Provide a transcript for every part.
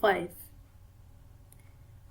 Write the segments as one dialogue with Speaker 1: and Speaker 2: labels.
Speaker 1: 5।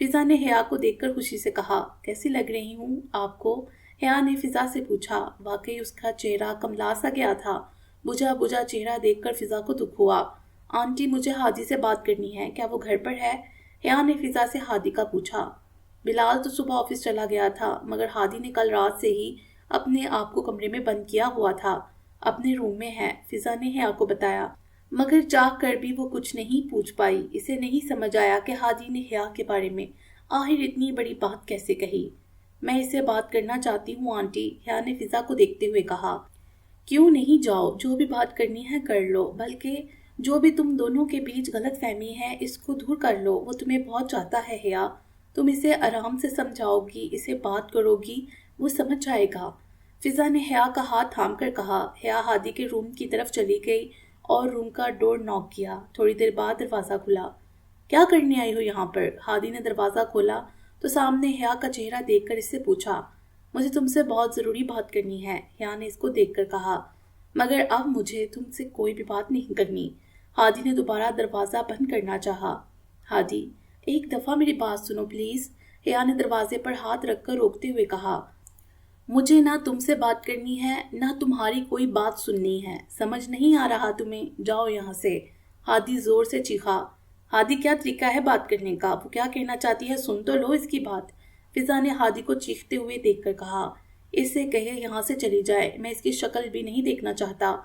Speaker 1: فضا نے حیا کو دیکھ کر خوشی سے کہا، کیسی لگ رہی ہوں آپ کو؟ حیا نے فضا سے پوچھا۔ واقعی اس کا چہرہ کملا سا گیا تھا۔ بجھا بجھا چہرہ دیکھ کر فضا کو دکھ ہوا۔ آنٹی مجھے ہادی سے بات کرنی ہے، کیا وہ گھر پر ہے؟ حیا نے فضا سے ہادی کا پوچھا۔ بلال تو صبح آفس چلا گیا تھا، مگر ہادی نے کل رات سے ہی اپنے آپ کو کمرے میں بند کیا ہوا تھا، اپنے روم میں ہے، فضا نے حیا کو بتایا۔ مگر چاہ کر بھی وہ کچھ نہیں پوچھ پائی۔ اسے نہیں سمجھ آیا کہ ہادی نے حیا کے بارے میں آخر اتنی بڑی بات کیسے کہی۔ میں اس سے بات کرنا چاہتی ہوں آنٹی، حیا نے فضا کو دیکھتے ہوئے کہا۔ کیوں نہیں، جاؤ، جو بھی بات کرنی ہے کر لو، بلکہ جو بھی تم دونوں کے بیچ غلط فہمی ہے اس کو دور کر لو، وہ تمہیں بہت چاہتا ہے حیا، تم اسے آرام سے سمجھاؤ گی، اسے بات کرو گی، وہ سمجھ جائے گا۔ فضا نے حیا کا ہاتھ تھام کر کہا۔ حیا ہادی کے روم کی طرف چلی گئی اور روم کا ڈور ناک کیا۔ تھوڑی دیر بعد دروازہ کھلا۔ کیا کرنے آئی ہو یہاں پر؟ ہادی نے دروازہ کھولا تو سامنے حیا کا چہرہ دیکھ کر اس سے پوچھا۔ مجھے تم سے بہت ضروری بات کرنی ہے، حیا نے اس کو دیکھ کر کہا، مگر اب مجھے تم سے کوئی بھی بات نہیں کرنی۔ ہادی نے دوبارہ دروازہ بند کرنا چاہا۔ ہادی، ایک دفعہ میری بات سنو پلیز، حیا نے دروازے پر ہاتھ رکھ کر روکتے ہوئے کہا۔ مجھے نہ تم سے بات کرنی ہے، نہ تمہاری کوئی بات سننی ہے، سمجھ نہیں آ رہا تمہیں؟ جاؤ یہاں سے، ہادی زور سے چیخا۔ ہادی، کیا طریقہ ہے بات کرنے کا؟ وہ کیا کہنا چاہتی ہے سن تو لو اس کی بات، فضا نے ہادی کو چیختے ہوئے دیکھ کر کہا۔ اس سے کہے یہاں سے چلی جائے، میں اس کی شکل بھی نہیں دیکھنا چاہتا،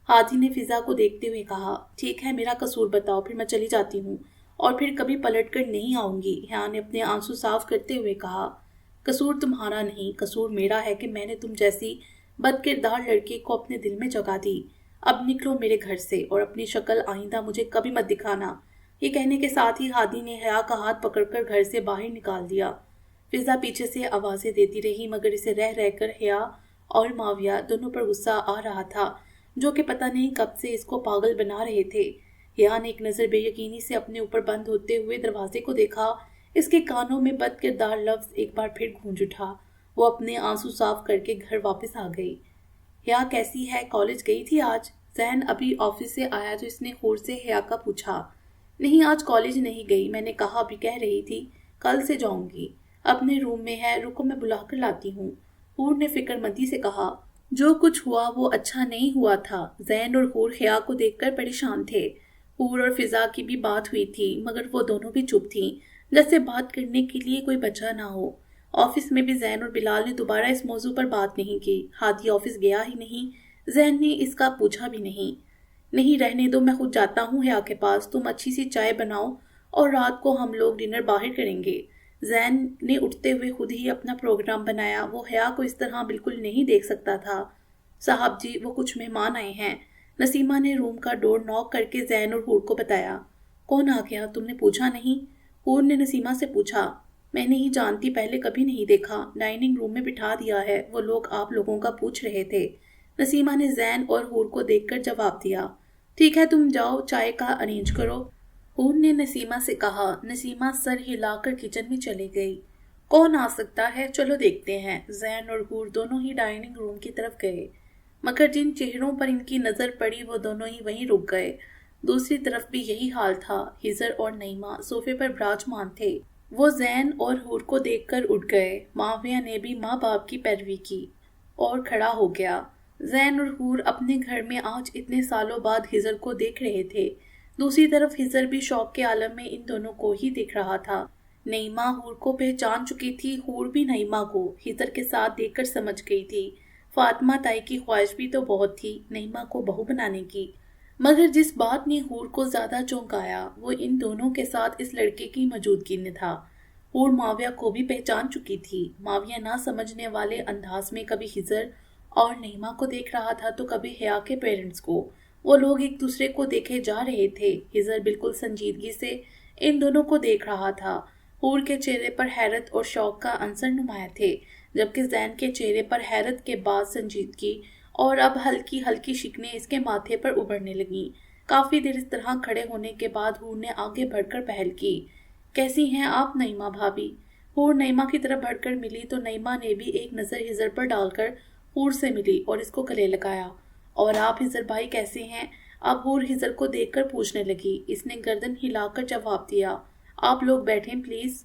Speaker 1: ہادی نے فضا کو دیکھتے ہوئے کہا۔ ٹھیک ہے، میرا قصور بتاؤ، پھر میں چلی جاتی ہوں اور پھر کبھی پلٹ کر نہیں آؤں گی، حیا نے اپنے آنسو صاف کرتے ہوئے کہا۔ قصور تمہارا نہیں، قصور میرا ہے کہ میں نے تم جیسی بد کردار لڑکی کو اپنے دل میں جگہ دی۔ اب نکلو میرے گھر سے اور اپنی شکل آئندہ مجھے کبھی مت دکھانا۔ یہ کہنے کے ساتھ ہی ہادی نے حیا کا ہاتھ پکڑ کر گھر سے باہر نکال دیا۔ فضا پیچھے سے آوازیں دیتی رہی، مگر اسے رہ رہ کر حیا اور معاویہ دونوں پر غصہ آ رہا تھا، جو کہ پتہ نہیں کب سے اس کو پاگل بنا رہے تھے۔ حیا نے ایک نظر بے یقینی سے اپنے اوپر بند ہوتے ہوئے دروازے کو دیکھا۔ اس کے کانوں میں بد کردار لفظ ایک بار پھر گونج اٹھا۔ وہ اپنے آنسو صاف کر کے گھر واپس آ گئی۔ حیا کیسی ہے؟ کالج گئی تھی آج؟ زین ابھی آفس سے آیا تو اس نے خور سے حیا کا پوچھا۔ نہیں، آج کالج نہیں گئی، میں نے کہا ابھی کہہ رہی تھی کل سے جاؤں گی، اپنے روم میں ہے، رکو میں بلا کر لاتی ہوں، حور نے فکر مندی سے کہا۔ جو کچھ ہوا وہ اچھا نہیں ہوا تھا۔ زین اور حور حیا کو دیکھ کر پریشان تھے۔ حور اور فضا کی بھی بات ہوئی تھی، مگر وہ دونوں بھی چپ تھیں، جیسے بات کرنے کے لیے کوئی بچہ نہ ہو۔ آفس میں بھی زین اور بلال نے دوبارہ اس موضوع پر بات نہیں کی۔ ہادی آفس گیا ہی نہیں، زین نے اس کا پوچھا بھی نہیں۔ نہیں، رہنے دو، میں خود جاتا ہوں حیا کے پاس، تم اچھی سی چائے بناؤ اور رات کو ہم لوگ ڈنر باہر کریں گے۔ زین نے اٹھتے ہوئے خود ہی اپنا پروگرام بنایا، وہ حیا کو اس طرح بالکل نہیں دیکھ سکتا تھا۔ صاحب جی، وہ کچھ مہمان آئے ہیں، نسیمہ نے روم کا ڈور ناک کر کے زین اور حور کو بتایا۔ کون آ گیا، تم نے پوچھا نہیں؟ حور نے نسیمہ سے پوچھا۔ میں نہیں جانتی، پہلے کبھی نہیں دیکھا، ڈائننگ روم میں بٹھا دیا ہے، وہ لوگ آپ لوگوں کا پوچھ رہے تھے، نسیمہ نے زین اور حور کو دیکھ کر جواب دیا۔ ٹھیک ہے، تم جاؤ چائے کا ارینج کرو، حور نے نسیمہ سے کہا۔ نسیمہ سر ہلا کر کچن میں چلی گئی۔ کون آ سکتا ہے، چلو دیکھتے ہیں۔ زین اور حور دونوں ہی ڈائننگ روم کی طرف گئے، مگر جن چہروں پر ان کی نظر پڑی وہ دونوں ہی وہیں رک گئے۔ دوسری طرف بھی یہی حال تھا، ہزر اور نعیمہ صوفے پر براجمان تھے۔ وہ زین اور حور کو دیکھ کر اٹھ گئے۔ معاویہ نے بھی ماں باپ کی پیروی کی اور کھڑا ہو گیا۔ زین اور حور اپنے گھر میں آج اتنے سالوں بعد ہزر کو دیکھ رہے تھے۔ دوسری طرف ہزر بھی شوق کے عالم میں ان دونوں کو ہی دیکھ رہا تھا۔ نعیمہ حور کو پہچان چکی تھی، حور بھی نعیمہ کو ہزر کے ساتھ دیکھ کر سمجھ گئی تھی۔ فاطمہ تائی کی خواہش بھی تو بہت تھی نعیمہ کو بہو بنانے کی، مگر جس بات نے حور کو زیادہ چونکایا وہ ان دونوں کے ساتھ اس لڑکے کی موجودگی میں تھا۔ حور معاویہ کو بھی پہچان چکی تھی۔ معاویہ نہ سمجھنے والے انداز میں کبھی ہزر اور نعیمہ کو دیکھ رہا تھا تو کبھی حیا کے پیرنٹس کو۔ وہ لوگ ایک دوسرے کو دیکھے جا رہے تھے۔ ہزر بالکل سنجیدگی سے ان دونوں کو دیکھ رہا تھا۔ حور کے چہرے پر حیرت اور شوق کا عنصر نمایاں تھے، جبکہ زین کے چہرے پر حیرت کے بعد سنجیدگی اور اب ہلکی ہلکی شکنیں اس کے ماتھے پر ابھرنے لگیں۔ کافی دیر اس طرح کھڑے ہونے کے بعد حور نے آگے بڑھ کر پہل کی۔ کیسی ہیں آپ نعیمہ بھابی؟ حور نعیمہ کی طرف بڑھ کر ملی تو نعیمہ نے بھی ایک نظر ہزر پر ڈال کر حور سے ملی اور اس کو گلے لگایا۔ اور آپ ہزر بھائی کیسے ہیں؟ اب حور ہزر کو دیکھ کر پوچھنے لگی۔ اس نے گردن ہلا کر جواب دیا۔ آپ لوگ بیٹھیں پلیز۔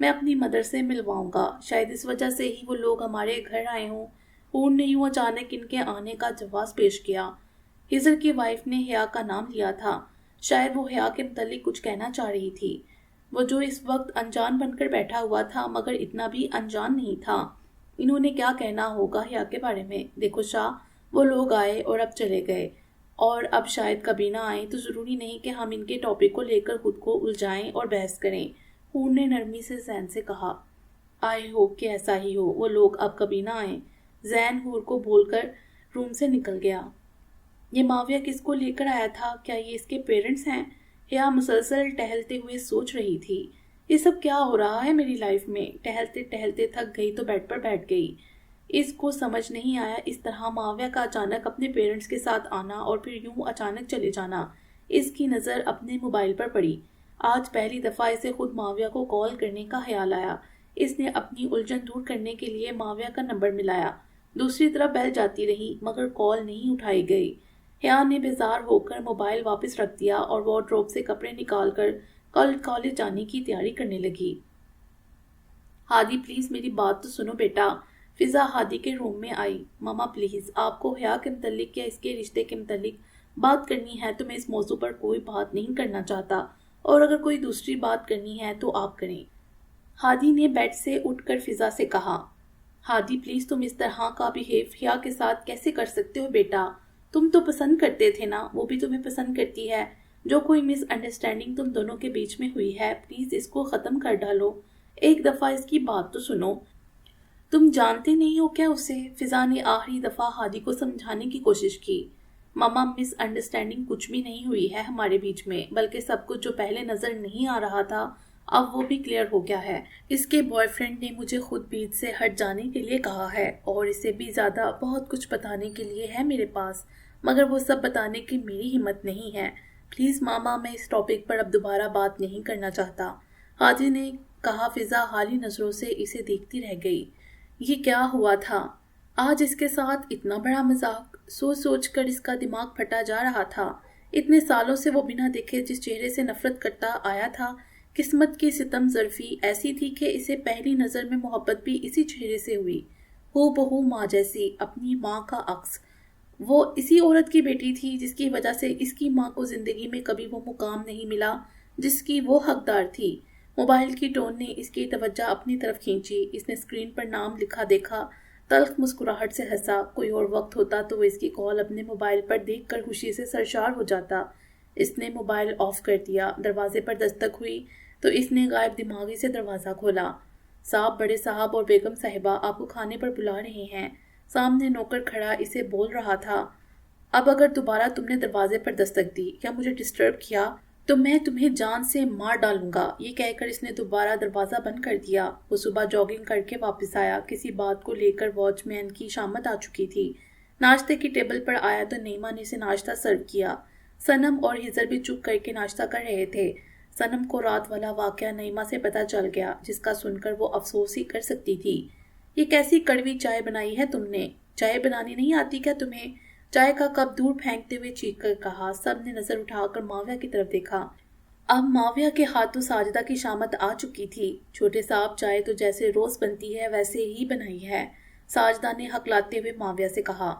Speaker 1: میں اپنی مدر سے ملواؤں گا، شاید اس وجہ سے ہی وہ لوگ ہمارے گھر آئے ہوں۔ حور نے یوں اچانک ان کے آنے کا جواز پیش کیا۔ ہزر کی وائف نے حیا کا نام لیا تھا، شاید وہ حیا کے متعلق کچھ کہنا چاہ رہی تھی۔ وہ جو اس وقت انجان بن کر بیٹھا ہوا تھا مگر اتنا بھی انجان نہیں تھا۔ انہوں نے کیا کہنا ہوگا حیا کے بارے میں؟ دیکھو شاہ، وہ لوگ آئے اور اب چلے گئے، اور اب شاید کبھی نہ آئیں، تو ضروری نہیں کہ ہم ان کے ٹاپک کو لے کر خود کو الجھائیں اور بحث کریں۔ حور نے نرمی سے زین سے کہا۔ آئی ہوپ کہ ایسا ہی ہو، وہ لوگ اب کبھی نہ آئیں۔ زین حور کو بول کر روم سے نکل گیا۔ یہ معاویہ کس کو لے کر آیا تھا؟ کیا یہ اس کے پیرنٹس ہیں؟ حیا مسلسل ٹہلتے ہوئے سوچ رہی تھی، یہ سب کیا ہو رہا ہے میری لائف میں؟ ٹہلتے ٹہلتے تھک گئی تو بیڈ پر بیٹھ گئی۔ اس کو سمجھ نہیں آیا اس طرح معاویہ کا اچانک اپنے پیرنٹس کے ساتھ آنا اور پھر یوں اچانک چلے جانا۔ اس کی نظر اپنے موبائل پر پڑی۔ آج پہلی دفعہ اسے خود معاویہ کو کال کرنے کا خیال آیا۔ اس نے اپنی الجھن دور کرنے کے لیے معاویہ کا نمبر ملایا۔ دوسری طرف بیل جاتی رہی مگر کال نہیں اٹھائی گئی۔ حیا نے بیزار ہو کر موبائل واپس رکھ دیا اور وارڈروب سے کپڑے نکال کر کل کالج جانے کی تیاری کرنے لگی۔ ہادی پلیز میری بات تو سنو بیٹا۔ فضا ہادی کے روم میں آئی۔ ماما پلیز، آپ کو حیا کے متعلق یا اس کے رشتے کے متعلق بات کرنی ہے تو میں اس موضوع پر کوئی بات نہیں کرنا چاہتا، اور اگر کوئی دوسری بات کرنی ہے تو آپ کریں۔ ہادی نے بیڈ سے اٹھ کر فضا سے کہا۔ ہادی پلیز، تم اس طرح کا بیہیو حیا کے ساتھ کیسے کر سکتے ہو بیٹا؟ تم تو پسند کرتے تھے نا، وہ بھی تمہیں پسند کرتی ہے۔ جو کوئی مس انڈرسٹینڈنگ تم دونوں کے بیچ میں ہوئی ہے پلیز اس کو ختم کر ڈالو۔ ایک دفعہ اس کی بات تو سنو۔ تم جانتے نہیں ہو کیا اسے؟ فضا نے آخری دفعہ ہادی کو سمجھانے کی کوشش کی۔ ماما مس انڈرسٹینڈنگ کچھ بھی نہیں ہوئی ہے ہمارے بیچ میں، بلکہ سب کچھ جو پہلے نظر نہیں آ رہا تھا اب وہ بھی کلیئر ہو گیا ہے۔ اس کے بوائے فرینڈ نے مجھے خود بیچ سے ہٹ جانے کے لیے کہا ہے، اور اسے بھی زیادہ بہت کچھ بتانے کے لیے ہے میرے پاس، مگر وہ سب بتانے کی میری ہمت نہیں ہے۔ پلیز ماما، میں اس ٹاپک پر اب دوبارہ بات نہیں کرنا چاہتا، ہادی نے کہا۔ فضا حالی نظروں سے اسے دیکھتی رہ گئی۔ یہ کیا ہوا تھا آج اس کے ساتھ؟ اتنا بڑا مذاق! سوچ سوچ کر اس کا دماغ پھٹا جا رہا تھا۔ اتنے سالوں سے وہ بنا دیکھے جس چہرے سے نفرت کرتا آیا تھا، قسمت کی ستم ظرفی ایسی تھی کہ اسے پہلی نظر میں محبت بھی اسی چہرے سے ہوئی، ہو بہو ماں جیسی، اپنی ماں کا عکس۔ وہ اسی عورت کی بیٹی تھی جس کی وجہ سے اس کی ماں کو زندگی میں کبھی وہ مقام نہیں ملا جس کی وہ حقدار تھی۔ موبائل کی ٹون نے اس کی توجہ اپنی طرف کھینچی۔ اس نے اسکرین پر نام لکھا دیکھا، تلخ مسکراہٹ سے ہنسا۔ کوئی اور وقت ہوتا تو وہ اس کی کال اپنے موبائل پر دیکھ کر خوشی سے سرشار ہو جاتا۔ اس نے موبائل آف کر دیا۔ دروازے پر دستک ہوئی تو اس نے غائب دماغی سے دروازہ کھولا۔ صاحب، بڑے صاحب اور بیگم صاحبہ آپ کو کھانے پر بلا رہے ہیں۔ سامنے نوکر کھڑا اسے بول رہا تھا۔ اب اگر دوبارہ تم نے دروازے پر دستک دی یا مجھے ڈسٹرب کیا تو میں تمہیں جان سے مار ڈالوں گا۔ یہ کہہ کر اس نے دوبارہ دروازہ بند کر دیا۔ وہ صبح جاگنگ کر کے واپس آیا۔ کسی بات کو لے کر واچ مین کی شامت آ چکی تھی۔ ناشتے کی ٹیبل پر آیا تو نیما نے اسے ناشتہ سرو کیا۔ صنم اور ہزر بھی چپ کر کے ناشتہ کر رہے تھے۔ صنم کو رات والا واقعہ نیما سے پتہ چل گیا، جس کا سن کر وہ افسوس ہی کر سکتی تھی۔ یہ کیسی کڑوی چائے بنائی ہے تم نے؟ چائے بنانی نہیں آتی کیا تمہیں؟ چائے کا کپ دور پھینکتے ہوئے چیخ کر کہا۔ سب نے نظر اٹھا کر معاویہ کی طرف دیکھا۔ اب معاویہ کے ہاتھوں ساجدہ کی شامت آ چکی تھی۔ چھوٹے صاحب، چائے تو جیسے روز بنتی ہے ویسے ہی بنائی ہے، ساجدہ نے ہکلاتے ہوئے معاویہ سے کہا۔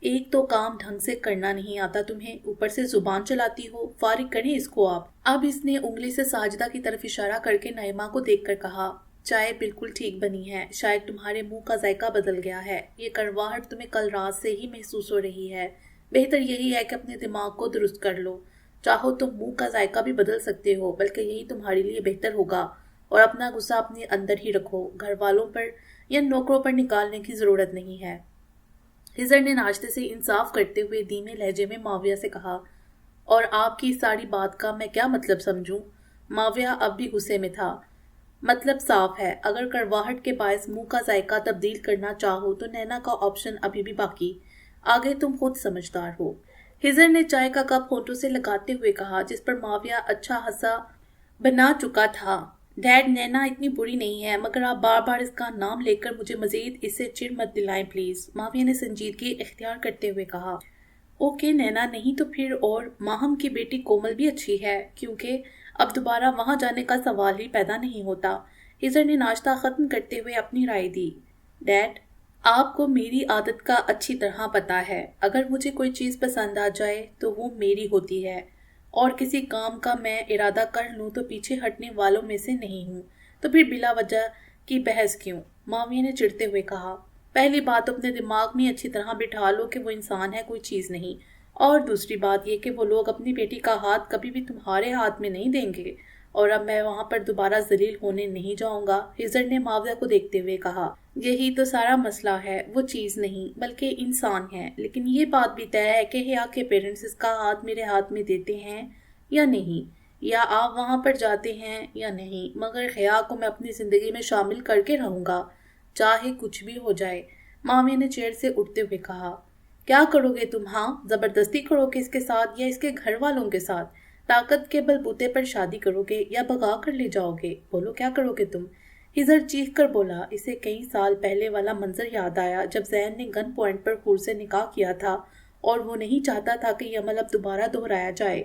Speaker 1: ایک تو کام ڈھنگ سے کرنا نہیں آتا تمہیں، اوپر سے زبان چلاتی ہو، فارغ کریں اس کو آپ۔ اب اس نے انگلی سے ساجدہ کی طرف اشارہ کر کے نعیمہ کو دیکھ کر کہا۔ چائے بالکل ٹھیک بنی ہے، شاید تمہارے منہ کا ذائقہ بدل گیا ہے، یہ کڑواہٹ تمہیں کل رات سے ہی محسوس ہو رہی ہے۔ بہتر یہی ہے کہ اپنے دماغ کو درست کر لو، چاہو تو منہ کا ذائقہ بھی بدل سکتے ہو، بلکہ یہی تمہارے لیے بہتر ہوگا، اور اپنا غصہ اپنے اندر ہی رکھو، گھر والوں پر یا نوکروں پر نکالنے کی ضرورت نہیں ہے۔ ہزر نے ناشتے سے انصاف کرتے ہوئے دھیمے لہجے میں معاویہ سے کہا۔ اور آپ کی ساری بات کا میں کیا مطلب سمجھوں؟ معاویہ اب بھی غصے میں تھا۔ مطلب صاف ہے، اگر کڑواہٹ کے باعث منہ کا ذائقہ تبدیل کرنا چاہو تو نینا کا آپشن ابھی بھی باقی، آگے تم خود سمجھدار ہو۔ ہزر نے چائے کا کپ ہونٹوں سے لگاتے ہوئے کہا، جس پر معاویہ اچھا ہنسا بنا چکا تھا۔ ڈیڈ، نینا اتنی بری نہیں ہے، مگر آپ بار بار اس کا نام لے کر مجھے مزید اس سے چڑ مت دلائیں پلیز، معاویہ نے سنجیدگی اختیار کرتے ہوئے کہا۔ اوکے نینا، نہیں تو پھر اور ماہم کی بیٹی کومل بھی اچھی ہے، کیونکہ اب دوبارہ وہاں جانے کا سوال ہی پیدا نہیں ہوتا۔ ہزر نے ناشتہ ختم کرتے ہوئے اپنی رائے دی۔ ڈیڈ، آپ کو میری عادت کا اچھی طرح پتہ ہے، اگر مجھے کوئی چیز پسند آ جائے تو وہ میری ہوتی ہے، اور کسی کام کا میں ارادہ کر لوں تو پیچھے ہٹنے والوں میں سے نہیں ہوں، تو پھر بلا وجہ کی بحث کیوں؟ معاویہ نے چڑھتے ہوئے کہا۔ پہلی بات تو اپنے دماغ میں اچھی طرح بٹھا لو کہ وہ انسان ہے، کوئی چیز نہیں، اور دوسری بات یہ کہ وہ لوگ اپنی بیٹی کا ہاتھ کبھی بھی تمہارے ہاتھ میں نہیں دیں گے، اور اب میں وہاں پر دوبارہ ذلیل ہونے نہیں جاؤں گا، ہزر نے معاویہ کو دیکھتے ہوئے کہا۔ یہی تو سارا مسئلہ ہے، وہ چیز نہیں بلکہ انسان ہے، لیکن یہ بات بھی طے ہے کہ حیا کے پیرنٹس اس کا ہاتھ میرے ہاتھ میں دیتے ہیں یا نہیں، یا آپ وہاں پر جاتے ہیں یا نہیں، مگر حیا کو میں اپنی زندگی میں شامل کر کے رہوں گا، چاہے کچھ بھی ہو جائے، معاویہ نے چیئر سے اٹھتے ہوئے کہا۔ کیا کرو گے تم؟ ہاں، زبردستی کرو گے اس کے ساتھ یا اس کے گھر والوں کے ساتھ؟ طاقت کے بل بوتے پر شادی کرو گے یا بھگا کر لے جاؤ گے؟ بولو کیا کرو گے تم؟ ہزر چیخ کر بولا۔ اسے کئی سال پہلے والا منظر یاد آیا جب زین نے گن پوائنٹ پر حور سے نکاح کیا تھا، اور وہ نہیں چاہتا تھا کہ یہ عمل اب دوبارہ دہرایا جائے۔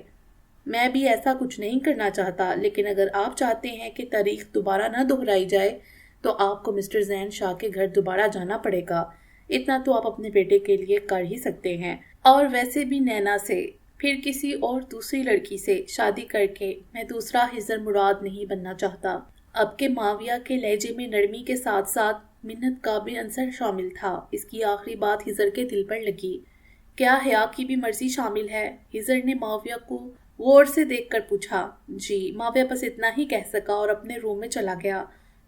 Speaker 1: میں بھی ایسا کچھ نہیں کرنا چاہتا، لیکن اگر آپ چاہتے ہیں کہ تاریخ دوبارہ نہ دہرائی جائے تو آپ کو مسٹر زین شاہ کے گھر دوبارہ جانا پڑے گا۔ اتنا تو آپ اپنے بیٹے کے لیے کر ہی سکتے ہیں، اور ویسے بھی نینا سے، پھر کسی اور دوسری لڑکی سے شادی کر کے میں دوسرا ہزر مراد نہیں بننا چاہتا۔ اب کے معاویہ کے لہجے میں نرمی کے ساتھ ساتھ منت کا بھی عنصر شامل تھا۔ اس کی آخری بات ہزر کے دل پر لگی۔ کیا حیا کی بھی مرضی شامل ہے؟ ہزر نے معاویہ کو غور سے دیکھ کر پوچھا۔ جی، معاویہ بس اتنا ہی کہہ سکا اور اپنے روم میں چلا گیا۔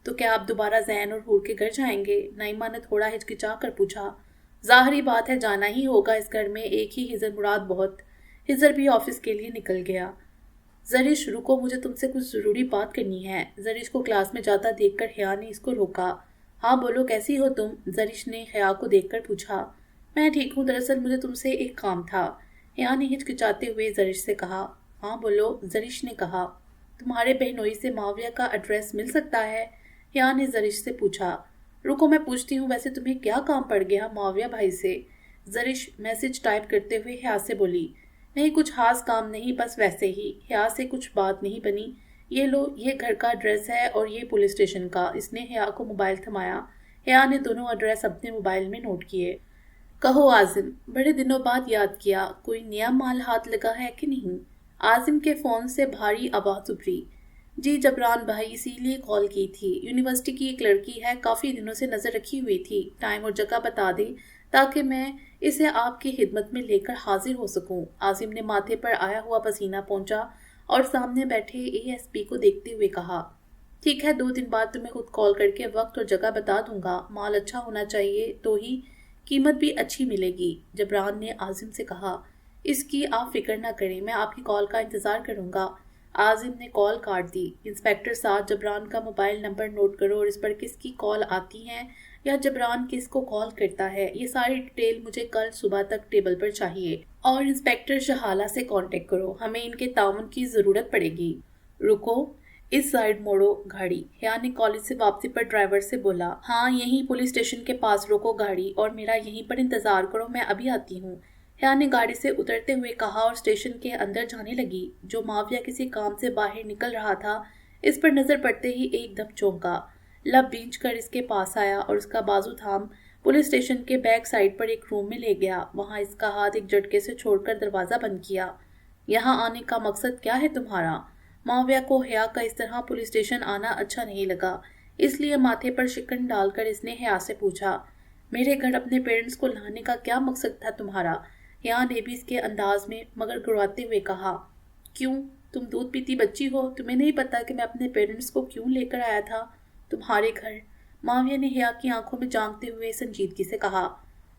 Speaker 1: تو کیا آپ دوبارہ زین اور حور کے گھر جائیں گے؟ نائمہ نے تھوڑا ہچکچا کر پوچھا۔ ظاہری بات ہے جانا ہی ہوگا، اس گھر میں ایک ہی ہزر مراد بہت۔ ہزر بھی آفس کے لیے نکل گیا۔ زرش، رکو، مجھے تم سے کچھ ضروری بات کرنی ہے۔ زرش کو کلاس میں جاتا دیکھ کر حیا نے اس کو روکا۔ ہاں بولو، کیسی ہو تم؟ زرش نے حیا کو دیکھ کر پوچھا۔ میں ٹھیک ہوں، دراصل مجھے تم سے ایک کام تھا، حیا نے ہچکچاتے ہوئے زرش سے کہا۔ ہاں بولو، زرش نے کہا۔ تمہارے بہنوئی سے معاویہ کا ایڈریس مل سکتا ہے؟ حیا نے زرش سے پوچھا۔ رکو میں پوچھتی ہوں، ویسے تمہیں کیا کام پڑ گیا معاویہ بھائی سے؟ زرش میسج ٹائپ کرتے ہوئے حیا سے بولی۔ نہیں، کچھ خاص کام نہیں، بس ویسے ہی۔ حیا سے کچھ بات نہیں بنی۔ یہ لو، یہ گھر کا ایڈریس ہے اور یہ پولیس اسٹیشن کا۔ اس نے حیا کو موبائل تھمایا۔ حیا نے دونوں ایڈریس اپنے موبائل میں نوٹ کیے۔ کہو عازم، بڑے دنوں بعد یاد کیا، کوئی نیا مال ہاتھ لگا ہے کہ نہیں؟ عازم کے فون سے بھاری آواز ابھری۔ جی جبران بھائی، اسی لیے کال کی تھی، یونیورسٹی کی ایک لڑکی ہے، کافی دنوں سے نظر رکھی ہوئی تھی، ٹائم اور جگہ بتا دیں تاکہ میں اسے آپ کی خدمت میں لے کر حاضر ہو سکوں۔ عازم نے ماتھے پر آیا ہوا پسینہ پونچھا اور سامنے بیٹھے اے ایس پی کو دیکھتے ہوئے کہا۔ ٹھیک ہے، 2 دن بعد تمہیں خود کال کر کے وقت اور جگہ بتا دوں گا، مال اچھا ہونا چاہیے تو ہی قیمت بھی اچھی ملے گی۔ جبران نے عازم سے کہا۔ اس کی آپ فکر نہ کریں، میں آپ کی کال کا انتظار کروں گا۔ عازم نے کال کاٹ دی۔ انسپیکٹر صاحب، جبران کا موبائل نمبر نوٹ کرو اور اس پر کس کی کال آتی ہے یا جبران کس کو کال کرتا ہے، یہ ساری ڈیٹیل مجھے کل صبح تک ٹیبل پر چاہیے، اور انسپیکٹر شہالہ سے کانٹیکٹ کرو، ہمیں ان کے تعاون کی ضرورت پڑے گی۔ رکو، اس سائیڈ موڑو گاڑی، حیا نے کالج سے واپسی پر ڈرائیور سے بولا۔ ہاں، یہیں پولیس اسٹیشن کے پاس روکو گاڑی اور میرا یہیں پر انتظار کرو، میں ابھی آتی ہوں، حیا نے گاڑی سے اترتے ہوئے کہا اور اسٹیشن کے اندر جانے لگی۔ جو معاویہ کسی کام سے باہر نکل رہا تھا، اس پر نظر پڑتے ہی ایک دم چونکا، لب بینچ کر اس کے پاس آیا اور اس کا بازو تھام پولیس اسٹیشن کے بیک سائیڈ پر ایک روم میں لے گیا۔ وہاں اس کا ہاتھ ایک جھٹکے سے چھوڑ کر دروازہ بند کیا۔ یہاں آنے کا مقصد کیا ہے تمہارا؟ معاویہ کو حیا کا اس طرح پولیس اسٹیشن آنا اچھا نہیں لگا، اس لیے ماتھے پر شکن ڈال کر اس نے حیا سے پوچھا۔ میرے گھر اپنے پیرنٹس کو لانے کا کیا مقصد تھا تمہارا؟ حیا نے بھی اس کے انداز میں مگر گرواتے ہوئے کہا۔ کیوں، تم دودھ پیتی بچی ہو، تمہیں نہیں پتا کہ میں اپنے پیرنٹس کو کیوں لے کر آیا تھا تمہارے گھر؟ معاویہ نے حیا کی آنکھوں میں جھانکتے ہوئے سنجیدگی سے کہا۔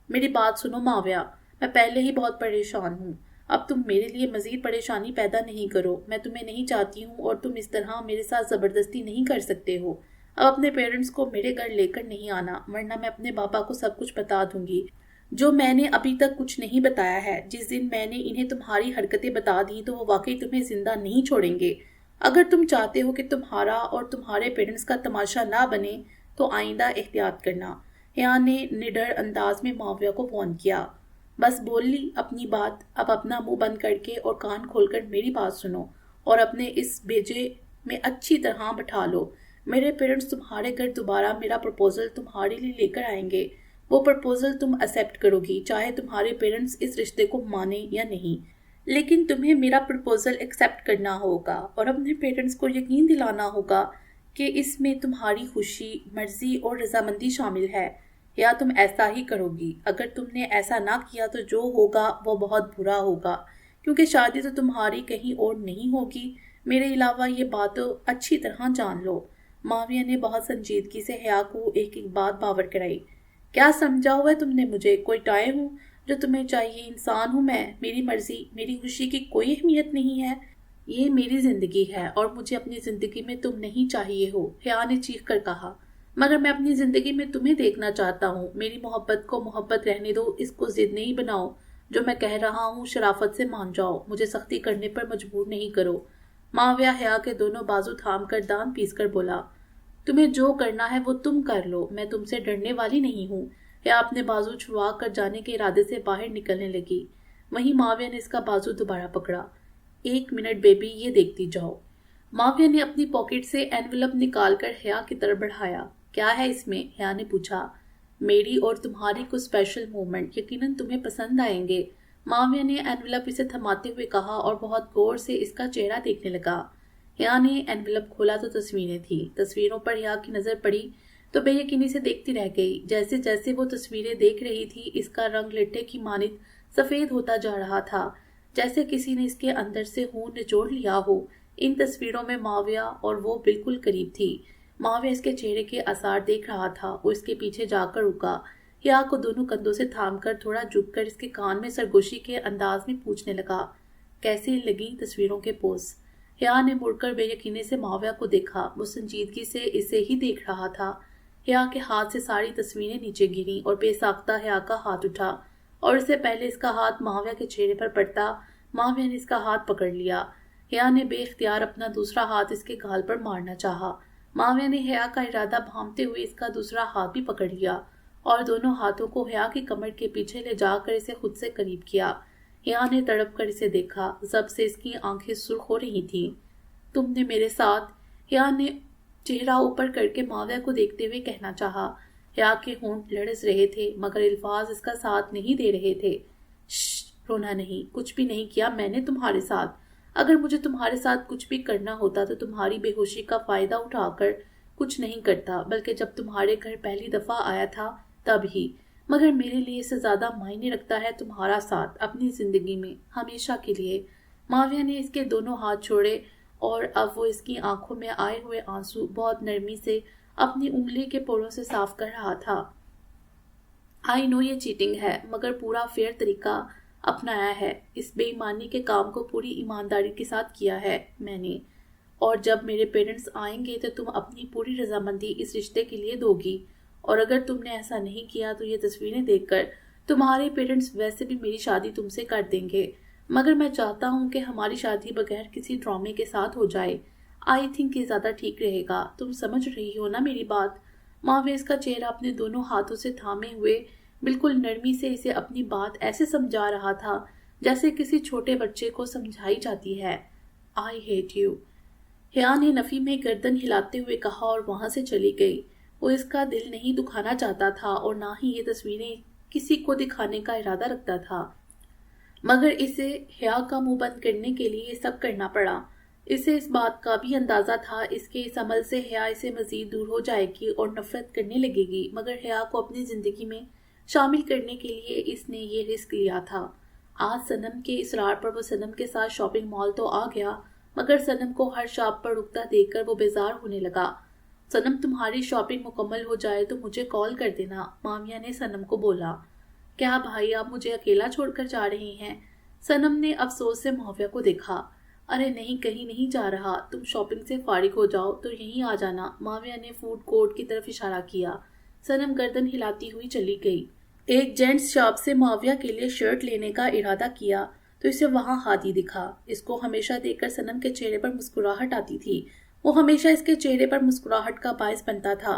Speaker 1: میری بات سنو معاویہ، میں پہلے ہی بہت پریشان ہوں، اب تم میرے لیے مزید پریشانی پیدا نہیں کرو، میں تمہیں نہیں چاہتی ہوں اور تم اس طرح میرے ساتھ زبردستی نہیں کر سکتے ہو۔ اب اپنے پیرنٹس کو میرے گھر لے کر نہیں آنا، ورنہ میں اپنے پاپا کو سب کچھ بتا دوں گی، جو میں نے ابھی تک کچھ نہیں بتایا ہے۔ جس دن میں نے انہیں تمہاری حرکتیں بتا دیں تو وہ واقعی تمہیں زندہ نہیں چھوڑیں گے۔ اگر تم چاہتے ہو کہ تمہارا اور تمہارے پیرنٹس کا تماشا نہ بنے تو آئندہ احتیاط کرنا۔ حیا نے نڈر انداز میں معاویہ کو وارن کیا۔ بس بول لی اپنی بات، اب اپنا منہ بند کر کے اور کان کھول کر میری بات سنو اور اپنے اس بھیجے میں اچھی طرح بٹھا لو۔ میرے پیرنٹس تمہارے گھر دوبارہ میرا پرپوزل تمہارے لیے لے کر آئیں گے. وہ پرپوزل تم ایکسیپٹ کرو گی چاہے تمہارے پیرنٹس اس رشتے کو مانیں یا نہیں. لیکن تمہیں میرا پرپوزل ایکسیپٹ کرنا ہوگا اور اپنے پیرنٹس کو یقین دلانا ہوگا کہ اس میں تمہاری خوشی، مرضی اور رضامندی شامل ہے. یا تم ایسا ہی کرو گی؟ اگر تم نے ایسا نہ کیا تو جو ہوگا وہ بہت برا ہوگا، کیونکہ شادی تو تمہاری کہیں اور نہیں ہوگی. میرے علاوہ یہ بات اچھی طرح جان لو. معاویہ نے بہت سنجیدگی سے حیا کو ایک ایک بات باور کرائی. کیا سمجھا ہوا ہے تم نے مجھے؟ کوئی ٹائے ہوں جو تمہیں چاہیے؟ انسان ہوں میں، میری مرضی، میری خوشی کی کوئی اہمیت نہیں ہے. یہ میری زندگی ہے اور مجھے اپنی زندگی میں تم نہیں چاہیے ہو، حیا نے چیخ کر کہا. مگر میں اپنی زندگی میں تمہیں دیکھنا چاہتا ہوں. میری محبت کو محبت رہنے دو، اس کو ضد نہیں بناؤ. جو میں کہہ رہا ہوں شرافت سے مان جاؤ، مجھے سختی کرنے پر مجبور نہیں کرو. معاویہ حیا کے دونوں بازو تھام کر دان پیس کر بولا. تمہیں جو کرنا ہے وہ تم کر لو، میں تم سے ڈرنے والی نہیں ہوں. حیا اپنے بازو چھڑوا کر جانے کے ارادے سے باہر نکلنے لگی. وہیں معاویہ نے اس کا بازو دوبارہ پکڑا. 1 منٹ بیبی، یہ دیکھتی جاؤ. معاویہ نے اپنی پاکٹ سے اینولپ نکال کر حیا کی طرف بڑھایا. کیا ہے اس میں؟ حیا نے پوچھا. میری اور تمہاری کچھ اسپیشل مومنٹ، یقیناً تمہیں پسند آئیں گے. معاویہ نے اینولپ اسے تھماتے ہوئے کہا اور بہت غور سے اس کا چہرہ دیکھنے لگا. حیا نے اینولپ کھولا تو تصویریں تھیں. تصویروں پر حیا کی نظر پڑی تو بے یقینی سے دیکھتی رہ گئی. جیسے جیسے وہ تصویریں دیکھ رہی تھی اس کا رنگ لٹے کی مانند سفید ہوتا جا رہا تھا، جیسے کسی نے اس کے اندر سے خون نچوڑ لیا ہو. ان تصویروں میں معاویہ اور وہ بالکل قریب تھی. معاویہ اس کے چہرے کے آثار دیکھ رہا تھا. وہ اس کے پیچھے جا کر رکا. حیا کو دونوں کندھوں سے تھام کر تھوڑا جھک کر اس کے کان میں سرگوشی کے انداز میں پوچھنے لگا. کیسے لگیں تصویروں کے پوز؟ حیا نے مڑ کر بے یقینی سے معاویہ کو دیکھا. وہ سنجیدگی سے اسے ہی دیکھ رہا تھا. حیا کے ہاتھ سے ساری تصویریں نیچے گریں اور بے ساختہ حیا کا ہاتھ اٹھا اور اس سے پہلے اس کا ہاتھ معاویہ کے چہرے پر پڑتا معاویہ نے اس کا ہاتھ پکڑ لیا. حیا نے بے اختیار اپنا دوسرا ہاتھ اس کے گال پر مارنا چاہا. معاویہ نے حیا کا ارادہ بھانپتے ہوئے اس کا دوسرا ہاتھ بھی پکڑ لیا اور دونوں ہاتھوں کو حیا کی کمر کے پیچھے لے جا کر اسے خود سے قریب کیا. حیا نے تڑپ کر اسے دیکھا. ضب سے اس کی آنکھیں سرخ ہو رہی تھیں. تم نے میرے ساتھ، حیا نے چہرہ اوپر کر کے معاویہ کو دیکھتے ہوئے کہنا چاہا. حیا کے ہونٹ لرز رہے تھے مگر الفاظ اس کا ساتھ نہیں دے رہے تھے. رونا نہیں، کچھ بھی نہیں کیا میں نے تمہارے ساتھ. اگر مجھے تمہارے ساتھ کچھ بھی کرنا ہوتا تو تمہاری بے ہوشی کا فائدہ اٹھا کر کچھ نہیں کرتا، بلکہ جب تمہارے گھر پہلی دفعہ آیا تھا تب ہی. مگر میرے لیے اس سے زیادہ معنی رکھتا ہے تمہارا ساتھ اپنی زندگی میں ہمیشہ کے لیے. معاویہ نے اس کے دونوں ہاتھ چھوڑے اور اب وہ اس کی آنکھوں میں آئے ہوئے آنسو بہت نرمی سے اپنی انگلی کے پوروں سے صاف کر رہا تھا. آئی نو یہ چیٹنگ ہے مگر پورا فیئر طریقہ اپنایا ہے. اس بے ایمانی کے کام کو پوری ایمانداری کے ساتھ کیا ہے میں نے. اور جب میرے پیرنٹس آئیں گے تو تم اپنی پوری رضامندی اس رشتے کے لیے دو گی. اور اگر تم نے ایسا نہیں کیا تو یہ تصویریں دیکھ کر تمہارے پیرنٹس ویسے بھی میری شادی تم سے کر دیں گے. مگر میں چاہتا ہوں کہ ہماری شادی بغیر کسی ڈرامے کے ساتھ ہو جائے. آئی تھنک یہ زیادہ ٹھیک رہے گا. تم سمجھ رہی ہو نا میری بات؟ معاویہ اس کا چہرہ اپنے دونوں ہاتھوں سے تھامے ہوئے بالکل نرمی سے اسے اپنی بات ایسے سمجھا رہا تھا جیسے کسی چھوٹے بچے کو سمجھائی جاتی ہے. آئی ہیٹ یو، حیا نے نفی میں گردن ہلاتے ہوئے کہا اور وہاں سے چلی گئی. وہ اس کا دل نہیں دکھانا چاہتا تھا اور نہ ہی یہ تصویریں کسی کو دکھانے کا ارادہ رکھتا تھا، مگر اسے حیا کا منہ بند کرنے کے لیے یہ سب کرنا پڑا. اسے اس بات کا بھی اندازہ تھا اس کے اس عمل سے حیا اسے مزید دور ہو جائے گی اور نفرت کرنے لگے گی، مگر حیا کو اپنی زندگی میں شامل کرنے کے لیے اس نے یہ رسک لیا تھا. آج صنم کے اصرار پر وہ صنم کے ساتھ شاپنگ مال تو آ گیا، مگر صنم کو ہر شاپ پر رکتا دیکھ کر وہ بیزار ہونے لگا. صنم تمہاری شاپنگ مکمل ہو جائے تو مجھے کال کر دینا، معاویہ نے صنم کو بولا. کیا بھائی آپ مجھے اکیلا چھوڑ کر جا رہی ہیں؟ صنم نے افسوس سے معاویہ کو دیکھا. ارے نہیں، کہیں نہیں جا رہا، تم شاپنگ سے فارغ ہو جاؤ تو یہیں آ جانا. معاویہ نے فوڈ کورٹ کی طرف اشارہ کیا. صنم گردن ہلاتی ہوئی چلی گئی. ایک جینٹس شاپ سے معاویہ کے لیے شرٹ لینے کا ارادہ کیا تو اسے وہاں ہادی دکھا. اس کو ہمیشہ دیکھ کر صنم کے چہرے پر مسکراہٹ آتی تھی. وہ ہمیشہ اس کے چہرے پر مسکراہٹ کا باعث بنتا تھا.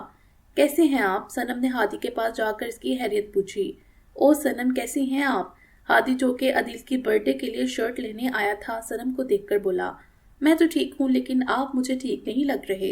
Speaker 1: کیسے ہیں آپ؟ صنم نے ہادی کے پاس جا کر اس کی خیریت پوچھی. او صنم، کیسی ہیں آپ؟ ہادی جو کہ عدیل کی برتھ ڈے کے لیے شرٹ لینے آیا تھا صنم کو دیکھ کر بولا. میں تو ٹھیک ہوں لیکن آپ مجھے ٹھیک نہیں لگ رہے.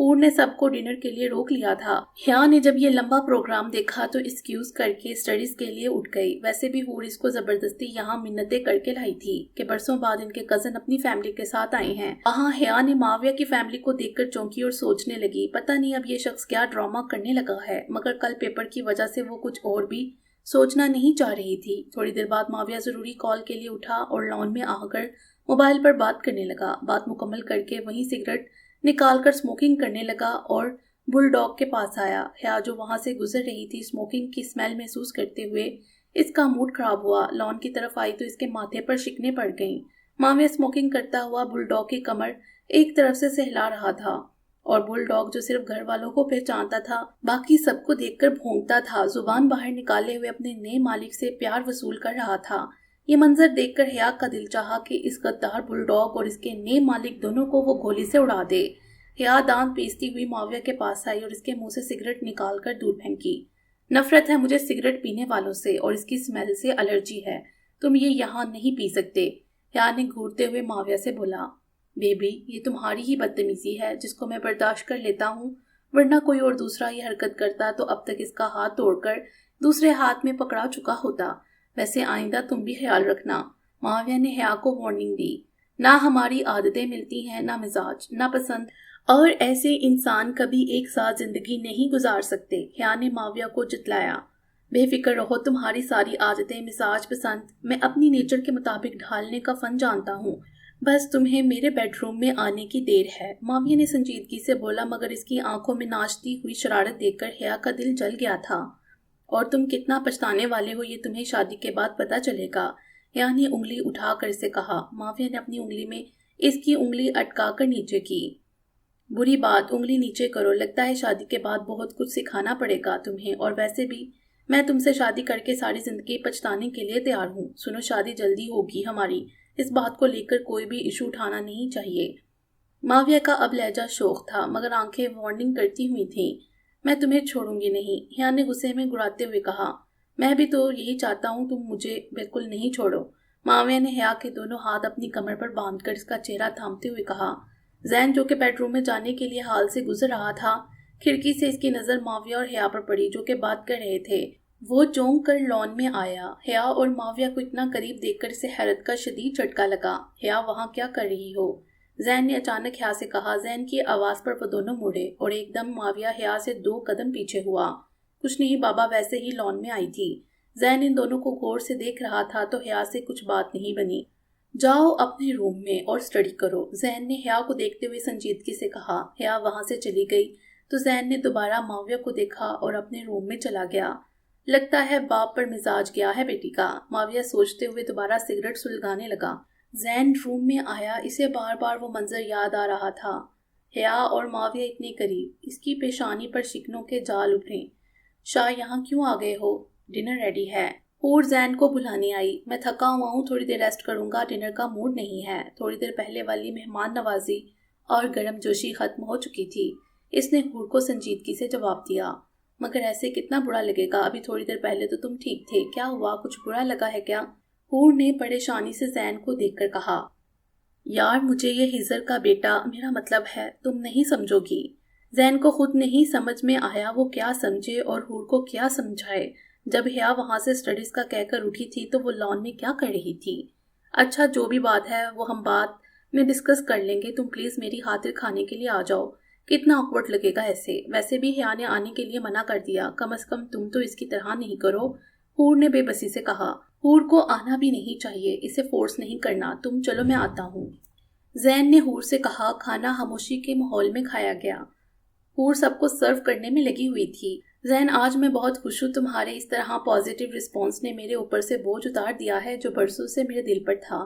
Speaker 1: حور نے سب کو ڈنر کے لیے روک لیا تھا۔ حیا نے جب یہ لمبا پروگرام دیکھا تو ایکسکیوز کر کے اسٹڈیز کے لیے اٹھ گئی۔ ویسے بھی حور اس کو زبردستی یہاں منتیں کر کے لائی تھی کہ برسوں بعد ان کے کزن اپنی فیملی کے ساتھ آئے ہیں۔ وہاں حیا نے معاویہ کی فیملی کو دیکھ کر چونکی اور سوچنے لگی، پتہ نہیں اب یہ شخص کیا ڈرامہ کرنے لگا ہے، مگر کل پیپر کی وجہ سے وہ کچھ اور بھی سوچنا نہیں چاہ رہی تھی۔ تھوڑی دیر بعد معاویہ ضروری کال کے لیے اٹھا اور لان میں آ کر موبائل پر بات کرنے لگا۔ بات مکمل کر کے وہیں سگریٹ نکال کر اسموکنگ کرنے لگا اور بل ڈاگ کے پاس آیا۔ حیا جو وہاں سے گزر رہی تھی اسموکنگ کی اسمیل محسوس کرتے ہوئے اس کا موڈ خراب ہوا۔ لان کی طرف آئی تو اس کے ماتھے پر شکنیں پڑ گئیں۔ معاویہ اسموکنگ کرتا ہوا بل ڈاگ کی کمر ایک طرف سے سہلا رہا تھا اور بل ڈاگ جو صرف گھر والوں کو پہچانتا تھا باقی سب کو دیکھ کر بھونکتا تھا، زبان باہر نکالے ہوئے اپنے نئے مالک سے پیار وصول کر رہا تھا۔ یہ منظر دیکھ کر حیا کا دل چاہا کہ اس غدار بل ڈاگ اور اس کے نئے مالک دونوں کو وہ گولی سے اڑا دے۔ حیا دانت پیستی ہوئی معاویہ کے پاس آئی اور اس کے منہ سے سگریٹ نکال کر دور پھینکی۔ نفرت ہے مجھے سگریٹ پینے والوں سے اور اس کی اسمیل سے الرجی ہے، تم یہ یہاں نہیں پی سکتے۔ حیا نے گھورتے ہوئے معاویہ سے بولا، بیبی یہ تمہاری ہی بدتمیزی ہے جس کو میں برداشت کر لیتا ہوں، ورنہ کوئی اور دوسرا یہ حرکت کرتا تو اب تک اس کا ہاتھ توڑ کر دوسرے ہاتھ میں پکڑا چکا ہوتا۔ ویسے آئندہ تم بھی خیال رکھنا۔ معاویہ نے حیا کو وارننگ دی، نہ ہماری عادتیں ملتی ہیں، نہ مزاج، نہ پسند، اور ایسے انسان کبھی ایک ساتھ زندگی نہیں گزار سکتے۔ حیا نے معاویہ کو جتلایا، بے فکر رہو، تمہاری ساری عادتیں، مزاج، پسند میں اپنی نیچر کے مطابق ڈھالنے کا فن جانتا ہوں، بس تمہیں میرے بیڈ روم میں آنے کی دیر ہے۔ معاویہ نے سنجیدگی سے بولا، مگر اس کی آنکھوں میں ناچتی ہوئی شرارت دیکھ کر حیا کا دل جل گیا تھا۔ اور تم کتنا پچھتانے والے ہو یہ تمہیں شادی کے بعد پتہ چلے گا۔ حیا نے انگلی اٹھا کر اسے کہا۔ معاویہ نے اپنی انگلی میں اس کی انگلی اٹکا کر نیچے کی۔ بری بات، انگلی نیچے کرو، لگتا ہے شادی کے بعد بہت کچھ سکھانا پڑے گا تمہیں، اور ویسے بھی میں تم سے شادی کر کے ساری زندگی پچھتانے کے لیے تیار ہوں۔ سنو، شادی جلدی ہوگی ہماری، اس بات کو لے کر کوئی بھی ایشو اٹھانا نہیں چاہیے۔ معاویہ کا اب لہجہ شوق تھا مگر آنکھیں وارننگ کرتی ہوئی تھیں۔ میں تمہیں چھوڑوں گی نہیں، حیا نے غصے میں گڑاتے ہوئے کہا۔ میں بھی تو یہی چاہتا ہوں، تم مجھے بالکل نہیں چھوڑو۔ معاویہ نے حیا کے دونوں ہاتھ اپنی کمر پر باندھ کر اس کا چہرہ تھامتے ہوئے کہا۔ زین جو کہ بیڈ روم میں جانے کے لیے حال سے گزر رہا تھا، کھڑکی سے اس کی نظر معاویہ اور حیا پر پڑی جو کہ بات کر رہے تھے۔ وہ چونک کر لان میں آیا۔ حیا اور معاویہ کو اتنا قریب دیکھ کر اسے حیرت کا شدید جھٹکا لگا۔ حیا وہاں کیا کر رہی ہو؟ زین نے اچانک حیا سے کہا۔ زین کی آواز پر وہ دونوں مڑے اور ایک دم معاویہ حیا سے 2 قدم پیچھے ہوا۔ کچھ نہیں بابا، ویسے ہی لان میں آئی تھی۔ زین ان دونوں کو غور سے دیکھ رہا تھا تو حیا سے کچھ بات نہیں بنی۔ جاؤ اپنے روم میں اور اسٹڈی کرو، زین نے حیا کو دیکھتے ہوئے سنجیدگی سے کہا۔ حیا وہاں سے چلی گئی تو زین نے دوبارہ معاویہ کو دیکھا اور اپنے روم میں چلا گیا۔ لگتا ہے باپ پر مزاج گیا ہے بیٹی کا، معاویہ سوچتے ہوئے دوبارہ سگریٹ سلگانے لگا۔ زین روم میں آیا، اسے بار بار وہ منظر یاد آ رہا تھا۔ حیا اور معاویہ اتنے قریب، اس کی پیشانی پر شکنوں کے جال ابھرے۔ شاہ یہاں کیوں آ گئے ہو؟ ڈنر ریڈی ہے۔ حور زین کو بلانے آئی۔ میں تھکا ہوا ہوں، تھوڑی دیر ریسٹ کروں گا، ڈنر کا موڈ نہیں ہے۔ تھوڑی دیر پہلے والی مہمان نوازی اور گرم جوشی ختم ہو چکی تھی۔ اس نے حور کو سنجیدگی سے جواب دیا، مگر ایسے کتنا برا لگے گا، ابھی تھوڑی دیر پہلے تو تم ٹھیک تھے، کیا ہوا، کچھ برا لگا ہے کیا؟ حور نے پریشانی سے زین کو دیکھ کر کہا۔ یار مجھے یہ ہزر کا بیٹا، میرا مطلب ہے تم نہیں سمجھو گی۔ زین کو خود نہیں سمجھ میں آیا وہ کیا سمجھے اور حور کو کیا سمجھائے۔ جب حیا وہاں سے اسٹڈیز کا کہہ کر اٹھی تھی تو وہ لان میں کیا کر رہی تھی؟ اچھا جو بھی بات ہے وہ ہم بعد میں ڈسکس کر لیں گے، تم پلیز میری خاطر کھانے کے لیے آ جاؤ، کتنا آکورڈ لگے گا ایسے۔ ویسے بھی حیا نے آنے کے لیے منع کر دیا، کم از کم تم تو اس کی طرح نہیں کرو، حور نے بے بسی سے کہا۔ حور کو آنا بھی نہیں چاہیے، اسے فورس نہیں کرنا، تم چلو میں آتا ہوں، زین نے حور سے کہا۔ کھانا خاموشی کے ماحول میں کھایا گیا۔ حور سب کو سرو کرنے میں لگی ہوئی تھی۔ زین آج میں بہت خوش ہوں، تمہارے اس طرح پازیٹیو رسپانس نے میرے اوپر سے بوجھ اتار دیا ہے جو برسوں سے میرے دل پر تھا۔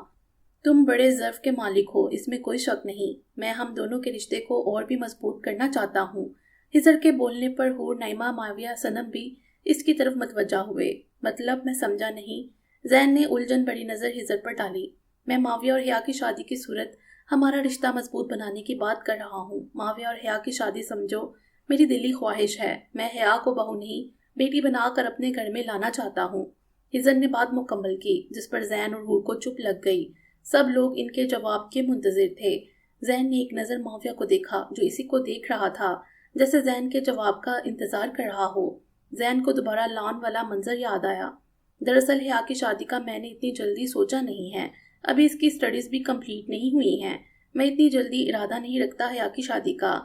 Speaker 1: تم بڑے ظرف کے مالک ہو، اس میں کوئی شک نہیں، میں ہم دونوں کے رشتے کو اور بھی مضبوط کرنا چاہتا ہوں۔ ہزر کے بولنے پر حور، نائمہ، معاویہ، صنم بھی اس کی طرف متوجہ ہوئے۔ مطلب میں سمجھا نہیں۔ زین نے الجھن بڑی نظر ہزر پر ڈالی۔ میں معاویہ اور حیا کی شادی کی صورت ہمارا رشتہ مضبوط بنانے کی بات کر رہا ہوں۔ معاویہ اور حیا کی شادی سمجھو میری دلی خواہش ہے، میں حیا کو بہو نہیں بیٹی بنا کر اپنے گھر میں لانا چاہتا ہوں۔ ہزر نے بات مکمل کی جس پر زین اور حور کو چپ لگ گئی۔ سب لوگ ان کے جواب کے منتظر تھے۔ زین نے ایک نظر معاویہ کو دیکھا جو اسی کو دیکھ رہا تھا، جیسے زین کے جواب کا انتظار کر رہا ہو۔ زین کو دوبارہ لان والا منظر یاد آیا۔ دراصل حیا کی شادی کا میں نے اتنی جلدی سوچا نہیں ہے، ابھی اس کی اسٹڈیز بھی کمپلیٹ نہیں ہوئی ہیں، میں اتنی جلدی ارادہ نہیں رکھتا حیا کی شادی کا۔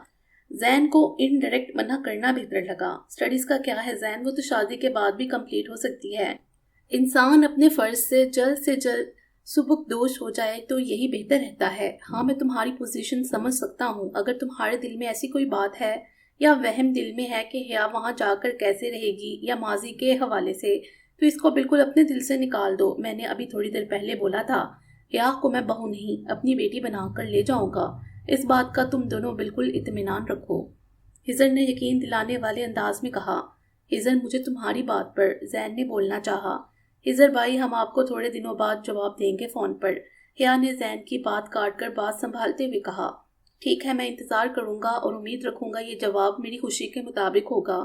Speaker 1: زین کو انڈائریکٹ منع کرنا بہتر لگا۔ اسٹڈیز کا کیا ہے زین، وہ تو شادی کے بعد بھی کمپلیٹ ہو سکتی ہے۔ انسان اپنے فرض سے جلد سبکدوش ہو جائے تو یہی بہتر رہتا ہے۔ ہاں میں تمہاری پوزیشن سمجھ سکتا ہوں، اگر تمہارے دل میں ایسی کوئی بات ہے یا وہم دل میں ہے کہ حیا وہاں جا کر کیسے رہے گی یا ماضی کے حوالے سے، تو اس کو بالکل اپنے دل سے نکال دو۔ میں نے ابھی تھوڑی دیر پہلے بولا تھا حیا کو میں بہو نہیں اپنی بیٹی بنا کر لے جاؤں گا، اس بات کا تم دونوں بالکل اطمینان رکھو۔ ہزر نے یقین دلانے والے انداز میں کہا۔ ہزر مجھے تمہاری بات پر، زین نے بولنا چاہا۔ ہزر بھائی ہم آپ کو تھوڑے دنوں بعد جواب دیں گے فون پر، حیا نے زین کی بات کاٹ کر بات سنبھالتے ہوئے کہا۔ ٹھیک ہے میں انتظار کروں گا اور امید رکھوں گا یہ جواب میری خوشی کے مطابق ہوگا۔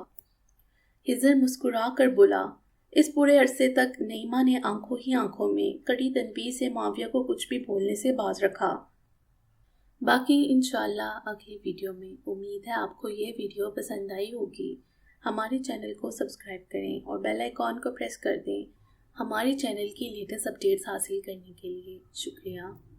Speaker 1: ہزر مسکرا کر بولا۔ اس پورے عرصے تک نعیمہ نے آنکھوں ہی آنکھوں میں کڑی تنبیہ سے معاویہ کو کچھ بھی بولنے سے باز رکھا۔ باقی انشاءاللہ اگلی ویڈیو میں۔ امید ہے آپ کو یہ ویڈیو پسند آئی ہوگی۔ ہمارے چینل کو سبسکرائب کریں اور بیل آئیکن کو پریس کر دیں ہمارے چینل کی لیٹسٹ اپڈیٹس حاصل کرنے کے لیے۔ شکریہ۔